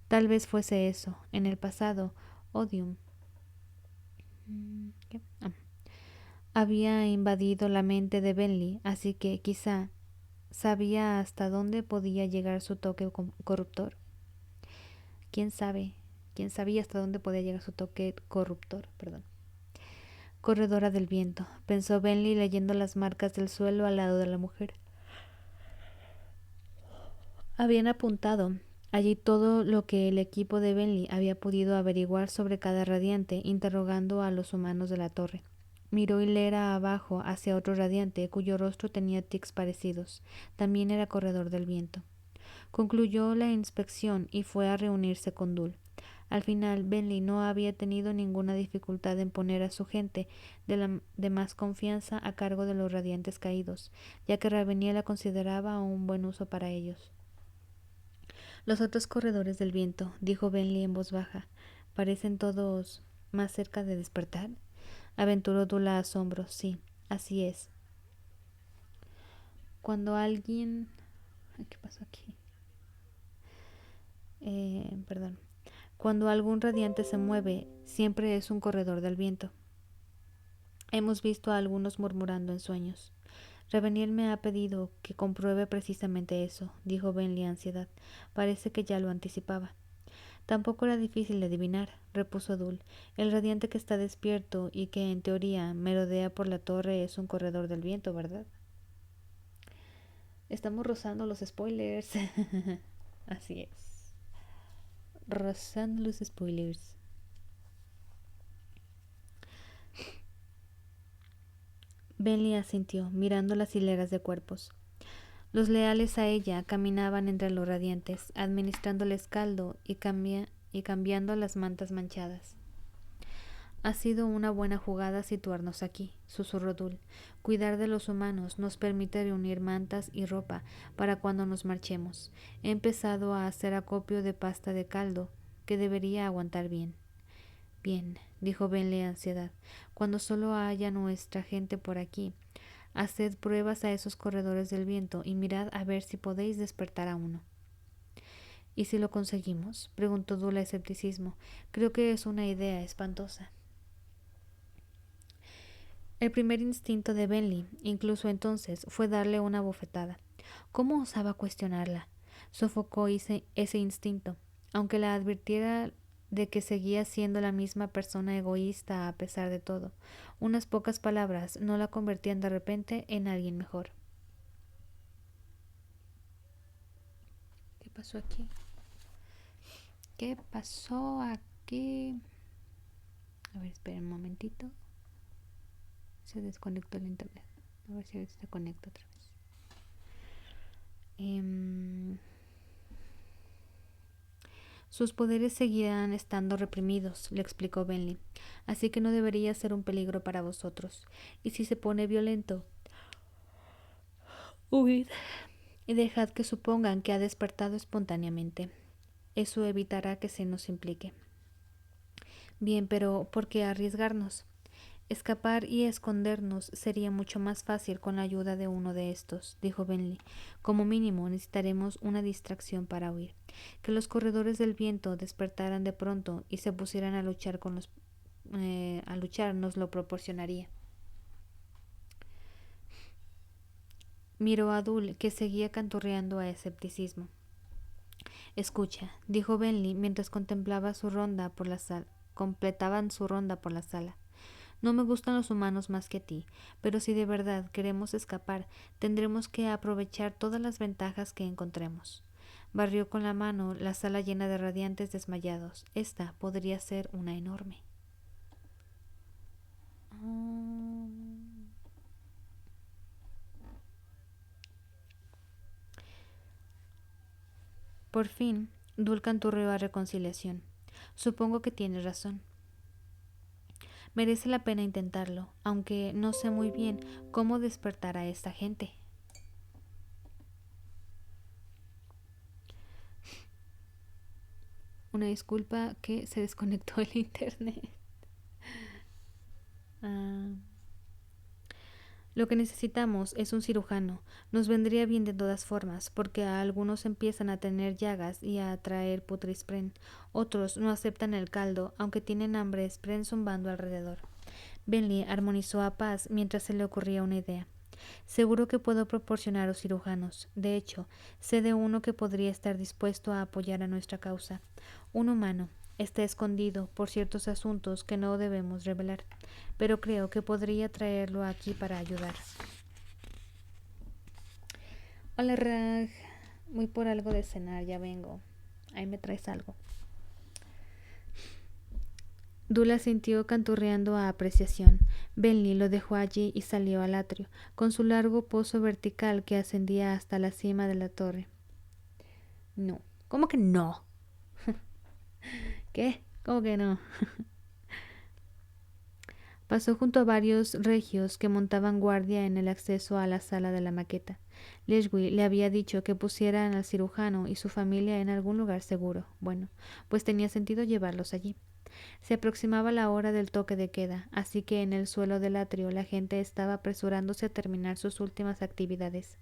Tal vez fuese eso. En el pasado, Odium había invadido la mente de Bentley, así que quizá sabía hasta dónde podía llegar su toque corruptor. ¿Quién sabe? ¿Quién sabía hasta dónde podía llegar su toque corruptor? Corredora del viento, pensó Bentley leyendo las marcas del suelo al lado de la mujer. Habían apuntado allí todo lo que el equipo de Bentley había podido averiguar sobre cada radiante, interrogando a los humanos de la torre. Miró hilera abajo hacia otro radiante, cuyo rostro tenía tics parecidos. También era corredor del viento. Concluyó la inspección y fue a reunirse con Dul. Al final, Bentley no había tenido ninguna dificultad en poner a su gente de más confianza a cargo de los radiantes caídos, ya que Raveniel la consideraba un buen uso para ellos. Los otros corredores del viento, dijo Bentley en voz baja, ¿parecen todos más cerca de despertar? Aventuró Dul a asombro. Sí, así es. Cuando alguien... ¿Qué pasó aquí? Perdón. Cuando algún radiante se mueve, siempre es un corredor del viento. Hemos visto a algunos murmurando en sueños. Raveniel me ha pedido que compruebe precisamente eso, dijo Bentley ansiedad. Parece que ya lo anticipaba. Tampoco era difícil de adivinar, repuso Dul. El radiante que está despierto y que, en teoría, merodea por la torre es un corredor del viento, ¿verdad? Estamos rozando los spoilers. Así es. Rozando los spoilers. Bentley asintió, mirando las hileras de cuerpos. Los leales a ella caminaban entre los radiantes, administrándoles caldo y cambiando las mantas manchadas. Ha sido una buena jugada situarnos aquí, susurró Dul. Cuidar de los humanos nos permite reunir mantas y ropa para cuando nos marchemos. He empezado a hacer acopio de pasta de caldo, que debería aguantar bien. Bien, dijo Bentley ansiedad. Cuando solo haya nuestra gente por aquí, haced pruebas a esos corredores del viento y mirad a ver si podéis despertar a uno. ¿Y si lo conseguimos? Preguntó Dul a escepticismo. Creo que es una idea espantosa. El primer instinto de Bentley, incluso entonces, fue darle una bofetada. ¿Cómo osaba cuestionarla? Sofocó ese instinto. aunque la advirtiera de que seguía siendo la misma persona egoísta a pesar de todo. Unas pocas palabras no la convertían de repente en alguien mejor. ¿Qué pasó aquí? ¿Qué pasó aquí? A ver, espera un momentito. Se desconectó el internet. A ver si se conecta otra vez. Sus poderes seguirán estando reprimidos, le explicó Bentley, así que no debería ser un peligro para vosotros. Y si se pone violento, huid y dejad que supongan que ha despertado espontáneamente. Eso evitará que se nos implique. Bien, pero ¿por qué arriesgarnos? Escapar y escondernos sería mucho más fácil con la ayuda de uno de estos, dijo Bentley. Como mínimo necesitaremos una distracción para huir. Que los corredores del viento despertaran de pronto y se pusieran a luchar a luchar nos lo proporcionaría. Miró a Dul, que seguía canturreando a escepticismo. Escucha, dijo Bentley mientras completaban su ronda por la sala. No me gustan los humanos más que a ti, pero si de verdad queremos escapar, tendremos que aprovechar todas las ventajas que encontremos. Barrió con la mano la sala llena de radiantes desmayados. Esta podría ser una enorme. Por fin, Dul canturreó a reconciliación. Supongo que tienes razón. Merece la pena intentarlo, aunque no sé muy bien cómo despertar a esta gente. Una disculpa que se desconectó el internet. Lo que necesitamos es un cirujano. Nos vendría bien de todas formas, porque a algunos empiezan a tener llagas y a traer putrispren. Otros no aceptan el caldo, aunque tienen hambre spren zumbando alrededor. Bentley armonizó a Paz mientras se le ocurría una idea. Seguro que puedo proporcionaros cirujanos. De hecho, sé de uno que podría estar dispuesto a apoyar a nuestra causa. Un humano. Está escondido por ciertos asuntos que no debemos revelar, pero creo que podría traerlo aquí para ayudar. Hola, Rag. Voy por algo de cenar, ya vengo. Ahí me traes algo. Dula sintió canturreando a apreciación. Bentley lo dejó allí y salió al atrio, con su largo pozo vertical que ascendía hasta la cima de la torre. No. ¿Cómo que no? ¿Qué? ¿Cómo que no? Pasó junto a varios regios que montaban guardia en el acceso a la sala de la maqueta. Leshwi le había dicho que pusieran al cirujano y su familia en algún lugar seguro. Bueno, pues tenía sentido llevarlos allí. Se aproximaba la hora del toque de queda, así que en el suelo del atrio la gente estaba apresurándose a terminar sus últimas actividades.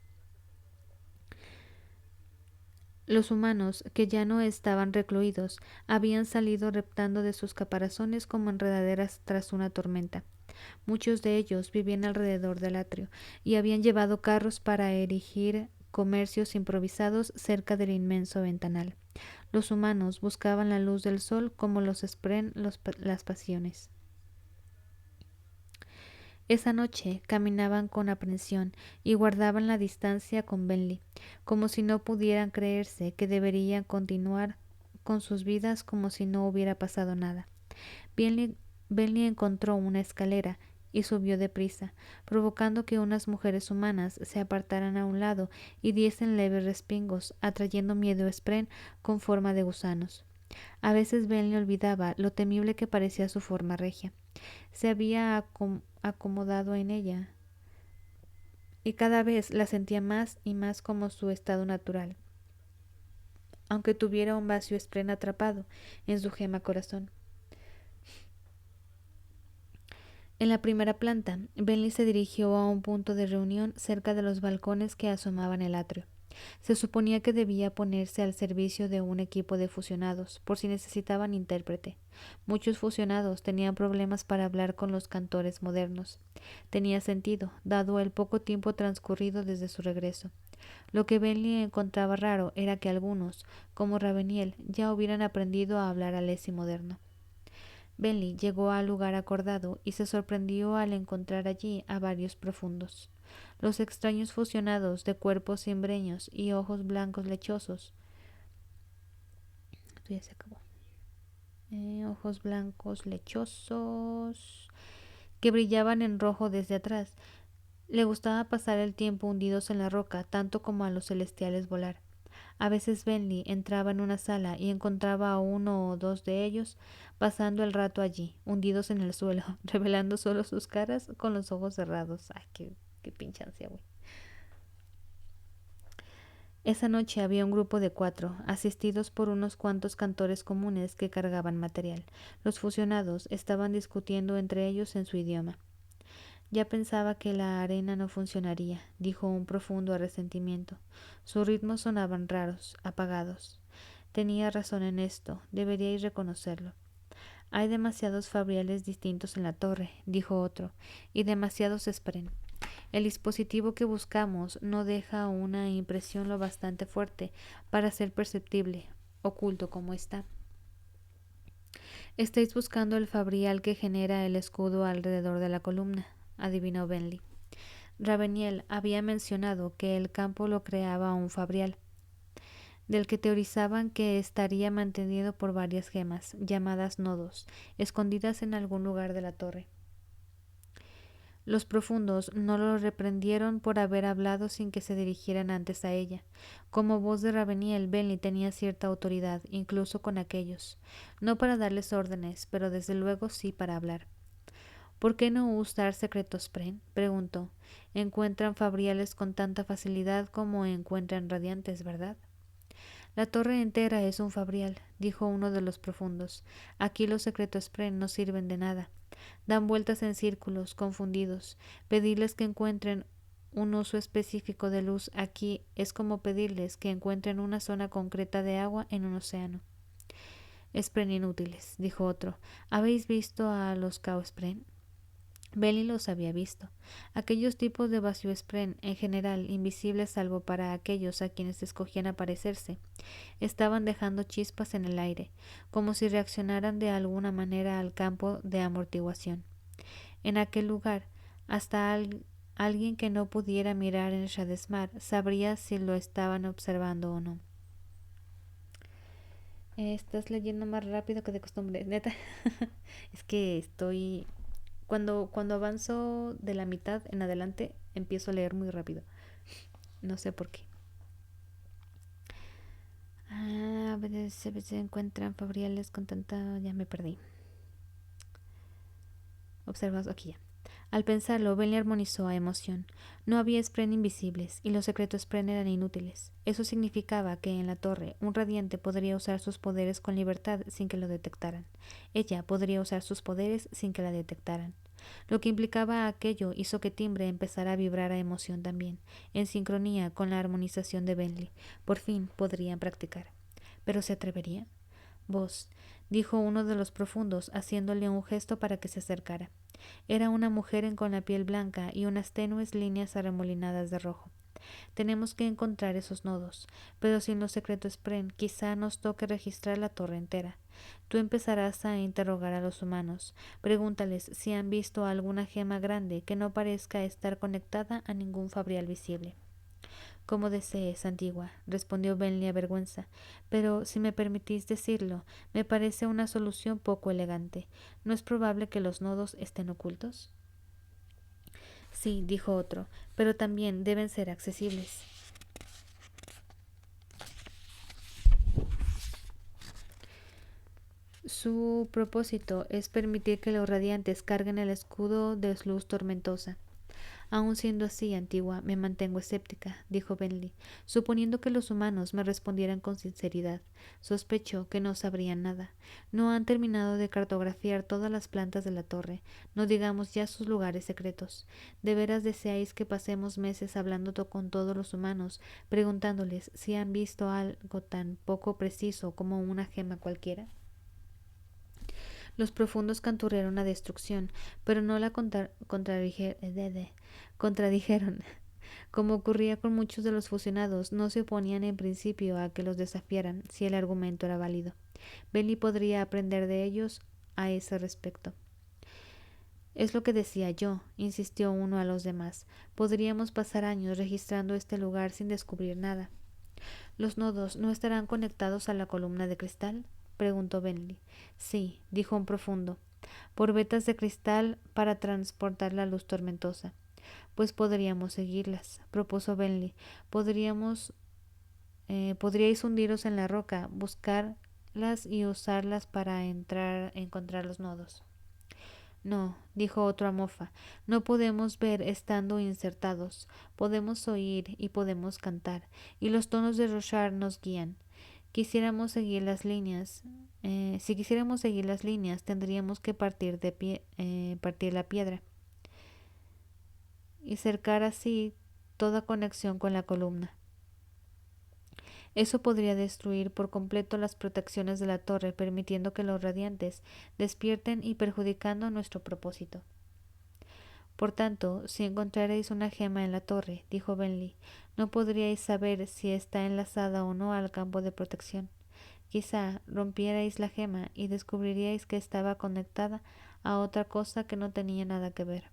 Los humanos, que ya no estaban recluidos, habían salido reptando de sus caparazones como enredaderas tras una tormenta. Muchos de ellos vivían alrededor del atrio y habían llevado carros para erigir comercios improvisados cerca del inmenso ventanal. Los humanos buscaban la luz del sol como los spren las pasiones. Esa noche caminaban con aprensión y guardaban la distancia con Bentley, como si no pudieran creerse que deberían continuar con sus vidas como si no hubiera pasado nada. Bentley encontró una escalera y subió deprisa, provocando que unas mujeres humanas se apartaran a un lado y diesen leves respingos, atrayendo miedo a Spren con forma de gusanos. A veces Bentley olvidaba lo temible que parecía su forma regia. Se había acomodado en ella y cada vez la sentía más y más como su estado natural, aunque tuviera un vacío Spren atrapado en su gema corazón. En la primera planta, Bentley se dirigió a un punto de reunión cerca de los balcones que asomaban el atrio. Se suponía que debía ponerse al servicio de un equipo de fusionados, por si necesitaban intérprete. Muchos fusionados tenían problemas para hablar con los cantores modernos. Tenía sentido, dado el poco tiempo transcurrido desde su regreso. Lo que Bentley encontraba raro era que algunos, como Raveniel, ya hubieran aprendido a hablar alesi moderno. Bentley llegó al lugar acordado y se sorprendió al encontrar allí a varios profundos. Los extraños fusionados de cuerpos cimbreños y ojos blancos lechosos. Esto ya se acabó. Ojos blancos lechosos que brillaban en rojo desde atrás. Le gustaba pasar el tiempo hundidos en la roca, tanto como a los celestiales volar. A veces Bentley entraba en una sala y encontraba a uno o dos de ellos pasando el rato allí, hundidos en el suelo, revelando solo sus caras con los ojos cerrados. Ay, qué pinche ansia, güey. Esa noche había un grupo de 4, asistidos por unos cuantos cantores comunes que cargaban material. Los fusionados estaban discutiendo entre ellos en su idioma. Ya pensaba que la arena no funcionaría, dijo un profundo arrepentimiento. Sus ritmos sonaban raros, apagados. Tenía razón en esto, deberíais reconocerlo. Hay demasiados fabriales distintos en la torre, dijo otro, y demasiados spren. El dispositivo que buscamos no deja una impresión lo bastante fuerte para ser perceptible, oculto como está. Estáis buscando el fabrial que genera el escudo alrededor de la columna, adivinó Bentley. Raveniel había mencionado que el campo lo creaba un fabrial, del que teorizaban que estaría mantenido por varias gemas, llamadas nodos, escondidas en algún lugar de la torre. Los profundos no lo reprendieron por haber hablado sin que se dirigieran antes a ella. Como voz de Raveniel, Bentley tenía cierta autoridad, incluso con aquellos. No para darles órdenes, pero desde luego sí para hablar. ¿Por qué no usar secretos Spren? Preguntó. Encuentran fabriales con tanta facilidad como encuentran radiantes, ¿verdad? La torre entera es un fabrial, dijo uno de los profundos. Aquí los secretos Spren no sirven de nada. Dan vueltas en círculos, confundidos. Pedirles que encuentren un uso específico de luz aquí es como pedirles que encuentren una zona concreta de agua en un océano. Spren inútiles, dijo otro. ¿Habéis visto a los Spren? Bentley los había visto. Aquellos tipos de vacío-spren, en general invisibles salvo para aquellos a quienes escogían aparecerse, estaban dejando chispas en el aire, como si reaccionaran de alguna manera al campo de amortiguación. En aquel lugar, hasta alguien que no pudiera mirar en Shadesmar sabría si lo estaban observando o no. Estás leyendo más rápido que de costumbre, neta. Es que estoy... Cuando avanzo de la mitad en adelante, empiezo a leer muy rápido. No sé por qué. A veces se encuentran fabriales con tanta... Ya me perdí. Observas aquí ya. Al pensarlo, Bentley armonizó a emoción. No había Spren invisibles, y los secretos Spren eran inútiles. Eso significaba que en la torre, un radiante podría usar sus poderes con libertad sin que lo detectaran. Ella podría usar sus poderes sin que la detectaran. Lo que implicaba aquello hizo que Timbre empezara a vibrar a emoción también, en sincronía con la armonización de Bentley. Por fin podrían practicar. ¿Pero se atrevería? Vos, dijo uno de los profundos, haciéndole un gesto para que se acercara. Era una mujer con la piel blanca y unas tenues líneas arremolinadas de rojo. Tenemos que encontrar esos nodos, pero sin los secretos Spren quizá nos toque registrar la torre entera. Tú empezarás a interrogar a los humanos. Pregúntales si han visto alguna gema grande que no parezca estar conectada a ningún fabrial visible. Como desees, antigua, respondió Bentley avergüenza, pero si me permitís decirlo, me parece una solución poco elegante. ¿No es probable que los nodos estén ocultos? Sí, dijo otro, pero también deben ser accesibles. Su propósito es permitir que los radiantes carguen el escudo de luz tormentosa. Aun siendo así, Antigua, me mantengo escéptica, dijo Bentley, suponiendo que los humanos me respondieran con sinceridad. Sospecho que no sabrían nada. No han terminado de cartografiar todas las plantas de la torre, no digamos ya sus lugares secretos. ¿De veras deseáis que pasemos meses hablando con todos los humanos, preguntándoles si han visto algo tan poco preciso como una gema cualquiera? Los profundos canturrearon la destrucción, pero no la contradijeron. Como ocurría con muchos de los fusionados, no se oponían en principio a que los desafiaran si el argumento era válido. Bentley podría aprender de ellos a ese respecto. Es lo que decía yo, insistió uno a los demás. Podríamos pasar años registrando este lugar sin descubrir nada. ¿Los nodos no estarán conectados a la columna de cristal?, preguntó Bentley. Sí, dijo un profundo, por vetas de cristal para transportar la luz tormentosa. Pues podríamos seguirlas, propuso Bentley. Podríais hundiros en la roca, buscarlas y usarlas para encontrar los nodos. No, dijo otro a mofa, no podemos ver estando insertados. Podemos oír y podemos cantar, y los tonos de Rochard nos guían. Si quisiéramos seguir las líneas, tendríamos que partir la piedra y cercar así toda conexión con la columna. Eso podría destruir por completo las protecciones de la torre, permitiendo que los radiantes despierten y perjudicando nuestro propósito. Por tanto, si encontrarais una gema en la torre, dijo Bentley, no podríais saber si está enlazada o no al campo de protección. Quizá rompierais la gema y descubriríais que estaba conectada a otra cosa que no tenía nada que ver.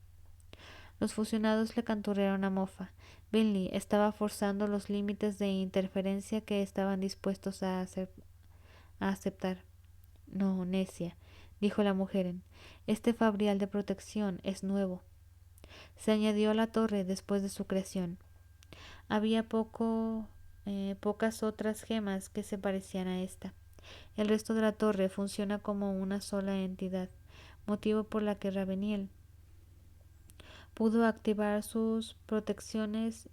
Los fusionados le canturrearon a mofa. Bentley estaba forzando los límites de interferencia que estaban dispuestos a aceptar. No, necia, dijo la mujer. Este fabrial de protección es nuevo. Se añadió a la torre después de su creación. Había pocas otras gemas que se parecían a esta. El resto de la torre funciona como una sola entidad, motivo por la que Raveniel pudo activar sus protecciones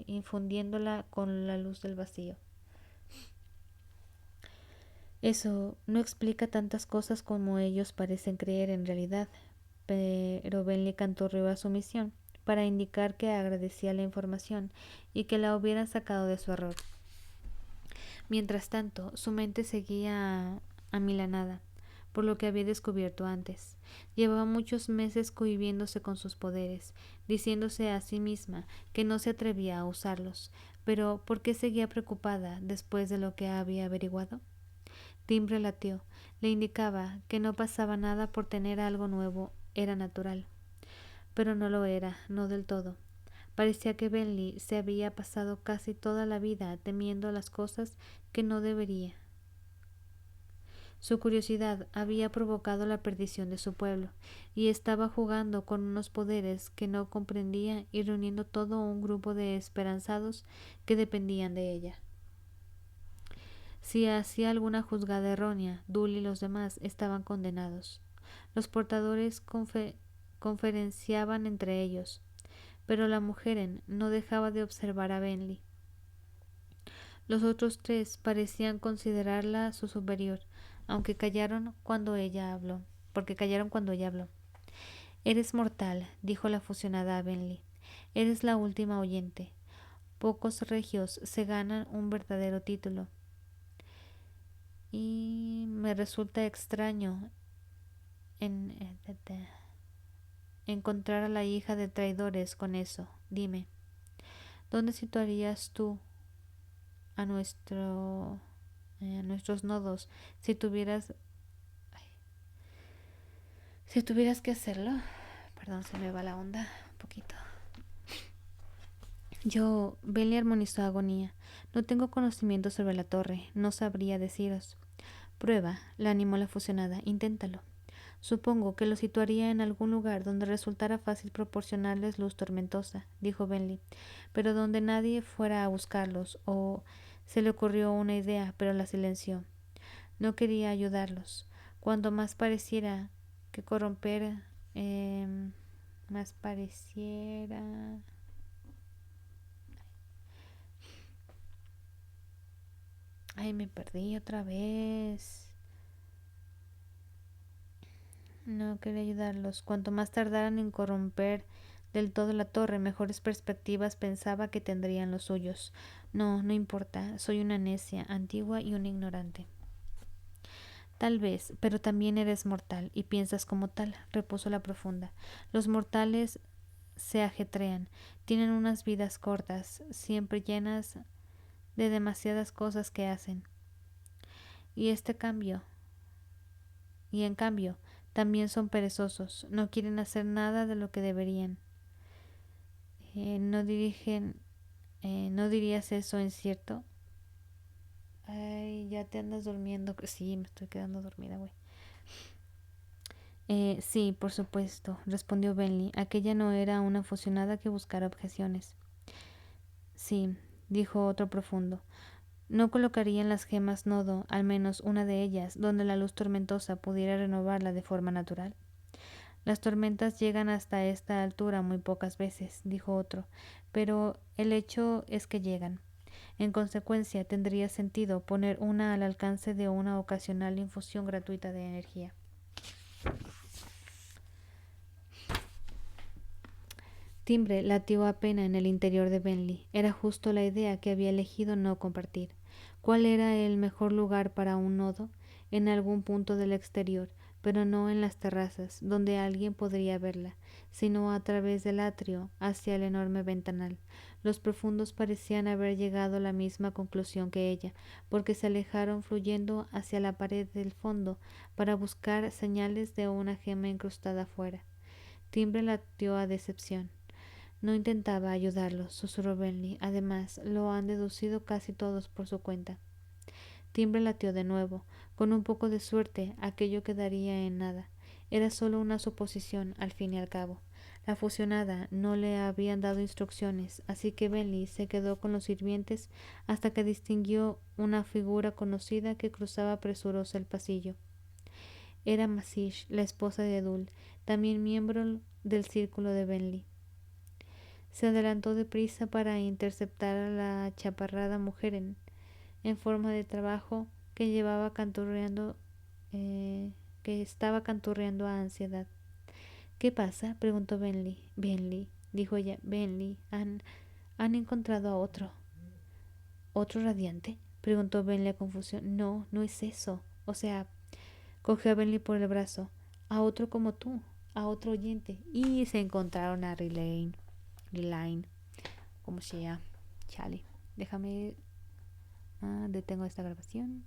infundiéndola con la luz del vacío. Eso no explica tantas cosas como ellos parecen creer en realidad, pero Bentley canturreó a su misión para indicar que agradecía la información y que la hubiera sacado de su error. Mientras tanto, su mente seguía amilanada por lo que había descubierto antes. Llevaba muchos meses cohibiéndose con sus poderes, diciéndose a sí misma que no se atrevía a usarlos. Pero ¿por qué seguía preocupada después de lo que había averiguado? Timbre latió. Le indicaba que no pasaba nada por tener algo nuevo. Era natural. Pero no lo era, no del todo. Parecía que Bentley se había pasado casi toda la vida temiendo las cosas que no debería. Su curiosidad había provocado la perdición de su pueblo, y estaba jugando con unos poderes que no comprendía y reuniendo todo un grupo de esperanzados que dependían de ella. Si hacía alguna juzgada errónea, Dul y los demás estaban condenados. Los portadores conferenciaban entre ellos, pero la mujer no dejaba de observar a Bentley. Los otros tres parecían considerarla su superior, porque callaron cuando ella habló. Eres mortal, dijo la fusionada a Bentley. Eres la última oyente. Pocos regios se ganan un verdadero título. Y me resulta extraño encontrar a la hija de traidores con eso. Dime, ¿dónde situarías tú a nuestros nodos si tuvieras que hacerlo? Perdón, se me va la onda un poquito. Bentley armonizó agonía. No tengo conocimiento sobre la torre, no sabría deciros. Prueba, la animó la fusionada, inténtalo. Supongo que lo situaría en algún lugar donde resultara fácil proporcionarles luz tormentosa, dijo Bentley, pero donde nadie fuera a buscarlos, o se le ocurrió una idea, pero la silenció. No quería ayudarlos. Cuando más pareciera que corromper más pareciera. Ay, me perdí otra vez. No quería ayudarlos. Cuanto más tardaran en corromper del todo la torre, mejores perspectivas pensaba que tendrían los suyos. No, no importa. Soy una necia, antigua y una ignorante. Tal vez, pero también eres mortal y piensas como tal, repuso la profunda. Los mortales se ajetrean, tienen unas vidas cortas, siempre llenas de demasiadas cosas que hacen. Y en cambio, también son perezosos, no quieren hacer nada de lo que deberían. No dirías eso en cierto. Ay, ya te andas durmiendo. Sí, me estoy quedando dormida, güey. Sí, por supuesto, respondió Bentley. Aquella no era una fusionada que buscara objeciones. Sí, dijo otro profundo. No colocarían las gemas nodo, al menos una de ellas, donde la luz tormentosa pudiera renovarla de forma natural. Las tormentas llegan hasta esta altura muy pocas veces, dijo otro, pero el hecho es que llegan. En consecuencia, tendría sentido poner una al alcance de una ocasional infusión gratuita de energía. Timbre latió a pena en el interior de Bentley. Era justo la idea que había elegido no compartir. ¿Cuál era el mejor lugar para un nodo? En algún punto del exterior, pero no en las terrazas, donde alguien podría verla, sino a través del atrio, hacia el enorme ventanal. Los profundos parecían haber llegado a la misma conclusión que ella, porque se alejaron fluyendo hacia la pared del fondo para buscar señales de una gema incrustada afuera. Timbre latió a decepción. No intentaba ayudarlos, susurró Bentley. Además, lo han deducido casi todos por su cuenta. Timbre latió de nuevo. Con un poco de suerte, aquello quedaría en nada. Era solo una suposición, al fin y al cabo. La fusionada no le habían dado instrucciones, así que Bentley se quedó con los sirvientes hasta que distinguió una figura conocida que cruzaba presurosa el pasillo. Era Masish, la esposa de Dul, también miembro del círculo de Bentley. Se adelantó deprisa para interceptar a la chaparrada mujer en forma de trabajo que llevaba canturreando, que estaba canturreando a ansiedad. ¿Qué pasa? Preguntó Bentley. Bentley, dijo ella. Bentley, han encontrado a otro. ¿Otro radiante? Preguntó Bentley a confusión. No, no es eso. O sea, cogió a Bentley por el brazo. A otro como tú, a otro oyente. Y se encontraron a Relaine, como sea. Chale. Déjame. Detengo esta grabación.